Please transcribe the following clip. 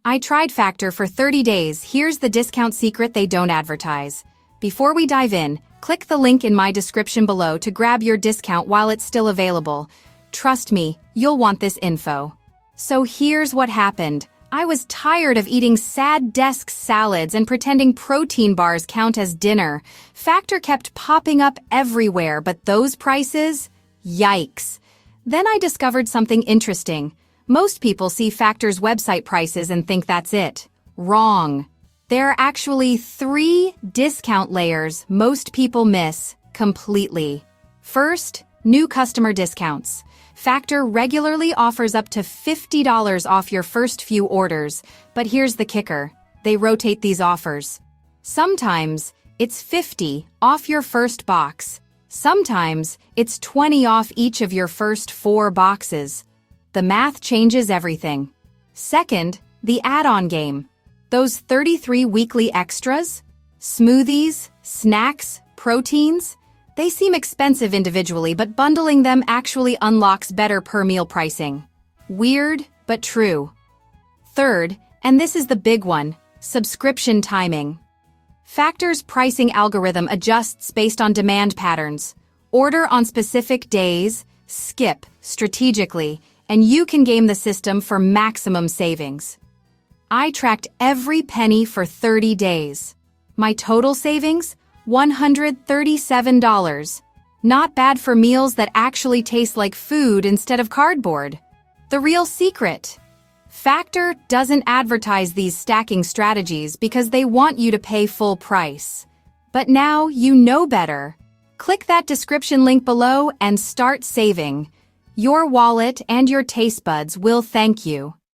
I tried Factor for 30 days. Here's the discount secret they don't advertise. Before we dive in, click the link in my description below to grab your discount while it's still available. Trust me, you'll want this info. So here's what happened. I was tired of eating sad desk salads and pretending protein bars count as dinner. Factor kept popping up everywhere, but those prices? Yikes. Then I discovered something interesting. Most people see Factor's website prices and think that's it. Wrong. There are actually 3 discount layers most people miss completely. First, new customer discounts. Factor regularly offers up to $50 off your first few orders, but here's the kicker. They rotate these offers. Sometimes it's $50 off your first box. Sometimes it's $20 off each of your first 4 boxes. The math changes everything. Second, the add-on game. Those 33 weekly extras, smoothies, snacks, proteins, they seem expensive individually, but bundling them actually unlocks better per-meal pricing. Weird, but true. Third, and this is the big one, subscription timing. Factor's pricing algorithm adjusts based on demand patterns. Order on specific days, skip strategically, and you can game the system for maximum savings. I tracked every penny for 30 days. My total savings? $137. Not bad for meals that actually taste like food instead of cardboard. The real secret. Factor doesn't advertise these stacking strategies because they want you to pay full price. But now you know better. Click that description link below and start saving. Your wallet and your taste buds will thank you.